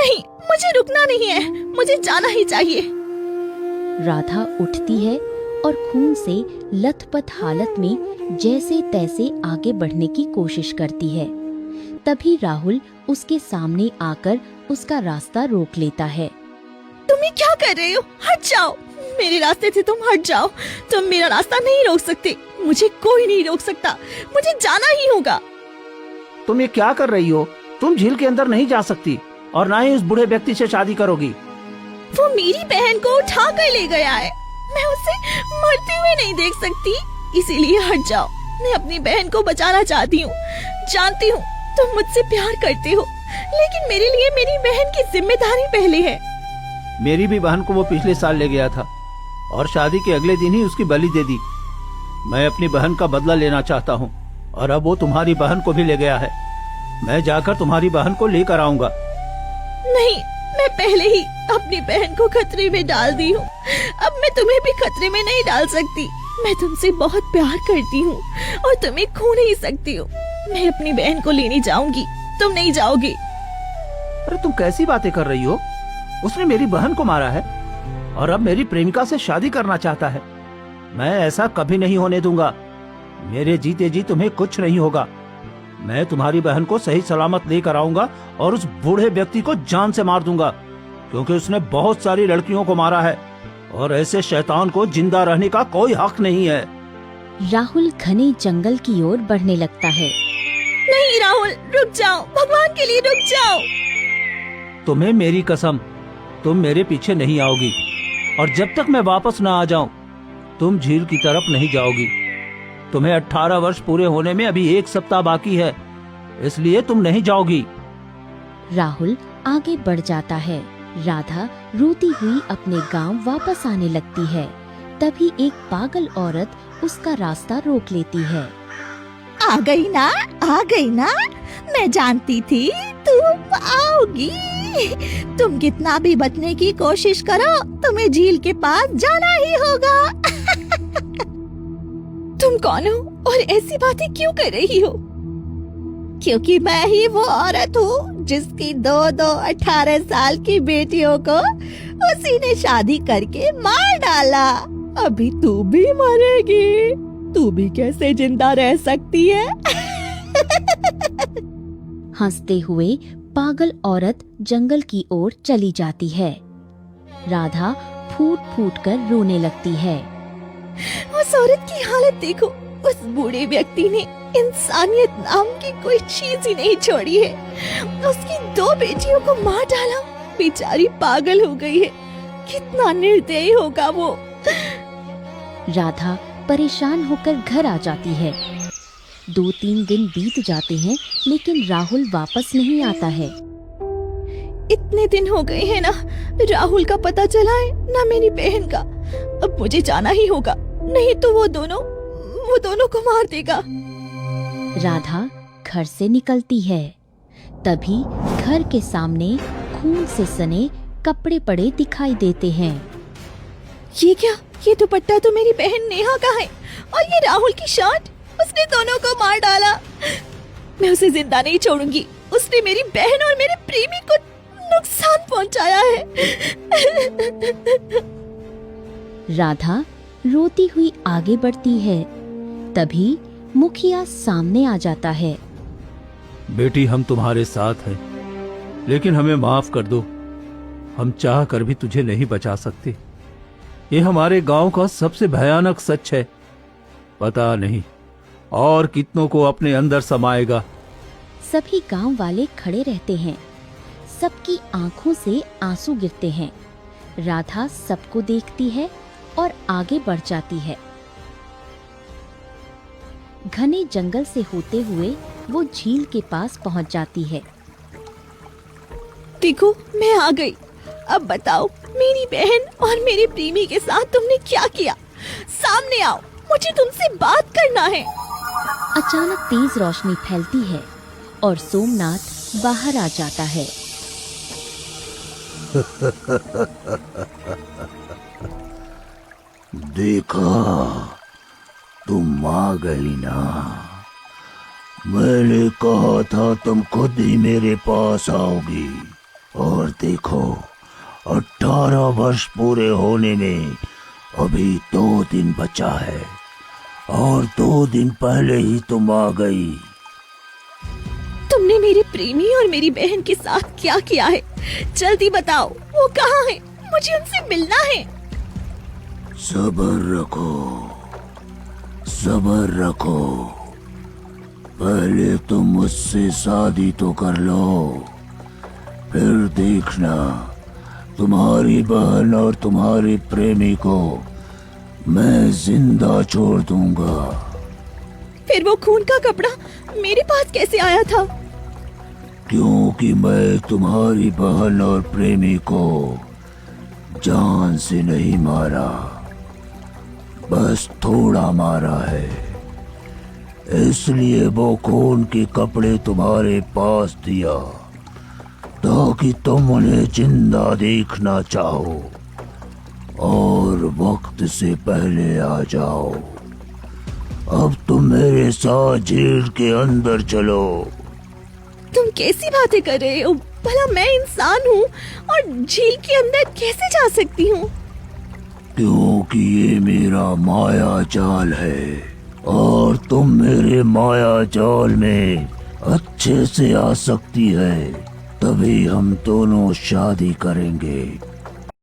नहीं, मुझे रुकना नहीं है, मुझे जाना ही चाहिए। राधा उठती है और खून से लथपथ हालत में जैसे तैसे आगे बढ़ने की कोशिश करती है। तभी राहुल उसके सामने आकर उसका रास्ता रोक लेता है। तुम ये क्या कर रहे हो? हट जाओ, मेरे रास्ते से तुम हट जाओ। तुम मेरा रास्ता नहीं रोक सकते, मुझे कोई नहीं रोक सकता, मुझे जाना ही होगा। तुम ये क्या कर रही हो? तुम झील के अंदर नहीं जा सकती और ना ही उस बूढ़े व्यक्ति से शादी करोगी। वो मेरी बहन को उठा कर ले गया है, मैं उसे मरते हुए नहीं देख सकती, इसीलिए हट जाओ। मैं अपनी बहन को बचाना चाहती हूँ। जानती हूँ तुम मुझसे प्यार करते हो, लेकिन मेरे लिए मेरी बहन की जिम्मेदारी पहले है। मेरी भी बहन को वो पिछले साल ले गया था और शादी के अगले दिन ही उसकी बलि दे दी। मैं अपनी बहन का बदला लेना चाहता हूँ और अब वो तुम्हारी बहन को भी ले गया है। मैं जाकर तुम्हारी बहन को लेकर आऊंगा। नहीं, मैं पहले ही अपनी बहन को खतरे में डाल दी हूँ, अब मैं तुम्हें भी खतरे में नहीं डाल सकती। मैं तुमसे बहुत प्यार करती हूँ और तुम्हें खो नहीं सकती हूँ। मैं अपनी बहन को लेने जाऊंगी, तुम नहीं जाओगी। अरे तुम कैसी बातें कर रही हो? उसने मेरी बहन को मारा है और अब मेरी प्रेमिका से शादी करना चाहता है। मैं ऐसा कभी नहीं होने दूंगा। मेरे जीते जी तुम्हें कुछ नहीं होगा। मैं तुम्हारी बहन को सही सलामत लेकर आऊंगा और उस बूढ़े व्यक्ति को जान से मार दूंगा, क्योंकि उसने बहुत सारी लड़कियों को मारा है और ऐसे शैतान को जिंदा रहने का कोई हक नहीं है। राहुल घने जंगल की ओर बढ़ने लगता है। नहीं राहुल, रुक जाओ, भगवान के लिए रुक जाओ। तुम्हें मेरी कसम, तुम मेरे पीछे नहीं आओगी और जब तक मैं वापस ना आ जाऊं तुम झील की तरफ नहीं जाओगी। तुम्हें 18 वर्ष पूरे होने में अभी 1 सप्ताह बाकी है, इसलिए तुम नहीं जाओगी। राहुल आगे बढ़ जाता है। राधा रोती हुई अपने गांव वापस आने लगती है। तभी एक पागल औरत उसका रास्ता रोक लेती है। आ गई ना, आ गई ना, मैं जानती थी तुम आओगी। तुम कितना भी बचने की कोशिश करो, तुम्हें झील के पास जाना ही होगा। तुम कौन हो और ऐसी बातें क्यों कर रही हो? क्योंकि मैं ही वो औरत हूँ जिसकी 18 साल की बेटियों को उसी ने शादी करके मार डाला। अभी तू भी मरेगी, तू भी कैसे जिंदा रह सकती है? हंसते हुए पागल औरत जंगल की ओर चली जाती है। राधा फूट फूट कर रोने लगती है। उस औरत की हालत देखो, उस बूढ़े व्यक्ति ने इंसानियत नाम की कोई चीज ही नहीं छोड़ी है। उसकी 2 बेटियों को मार डाला, बेचारी पागल हो गई है। कितना निर्दयी होगा वो। राधा परेशान होकर घर आ जाती है। 2-3 दिन बीत जाते हैं, लेकिन राहुल वापस नहीं आता है। इतने दिन हो गए हैं ना, राहुल का पता चला है ना मेरी बहन का। अब मुझे जाना ही होगा, नहीं तो वो दोनों को मार देगा। राधा घर से निकलती है। तभी घर के सामने खून से सने कपड़े पड़े दिखाई देते हैं। ये क्या? ये दुपट्टा तो मेरी बहन नेहा का है और ये राहुल की शर्ट, उसने दोनों को मार डाला। मैं उसे जिंदा नहीं छोड़ूंगी। उसने मेरी बहन और मेरे प्रेमी को नुकसान पहुंचाया है। राधा रोती हुई आगे बढ़ती है। तभी मुखिया सामने आ जाता है। बेटी, हम तुम्हारे साथ हैं, लेकिन हमें माफ कर दो। हम चाह कर भी तुझे नहीं बचा सकते। ये हमारे गांव का सबसे भयानक सच है। पता नहीं और कितनों को अपने अंदर समाएगा। सभी गांव वाले खड़े रहते हैं। सबकी आंखों से आंसू गिरते हैं। राधा सबको देखती है और आगे बढ़ जाती है। घने जंगल से होते हुए वो झील के पास पहुंच जाती है। देखो, मैं आ गई। अब बताओ, मेरी बहन और मेरे प्रेमी के साथ तुमने क्या किया? सामने आओ, मुझे तुमसे बात करना है। अचानक तेज रोशनी फैलती है और सोमनाथ बाहर आ जाता है। देखा, तुम आ गई ना। मैंने कहा था तुम खुद ही मेरे पास आओगी और देखो, 18 वर्ष पूरे होने में अभी 2 दिन बचा है और 2 दिन पहले ही तुम आ गई। तुमने मेरे प्रेमी और मेरी बहन के साथ क्या किया है? जल्दी बताओ, वो कहाँ है? मुझे उनसे मिलना है। सब्र रखो, सब्र रखो। पहले तुम मुझसे शादी तो कर लो, फिर देखना तुम्हारी बहन और तुम्हारे प्रेमी को मैं जिंदा छोड़ दूंगा। फिर वो खून का कपड़ा मेरे पास कैसे आया था? क्योंकि मैं तुम्हारी बहन और प्रेमी को जान से नहीं मारा, बस थोड़ा मारा है, इसलिए वो खून के कपड़े तुम्हारे पास दिया ताकि तुम उन्हें जिंदा देखना चाहो और वक्त से पहले आ जाओ। अब तुम मेरे साथ जेल के अंदर चलो। तुम कैसी बातें कर रहे हो? भला मैं इंसान हूँ और जेल के अंदर कैसे जा सकती हूँ? क्योंकि ये मेरा माया जाल है और तुम मेरे माया जाल में अच्छे से आ सकती है, तभी हम दोनों शादी करेंगे।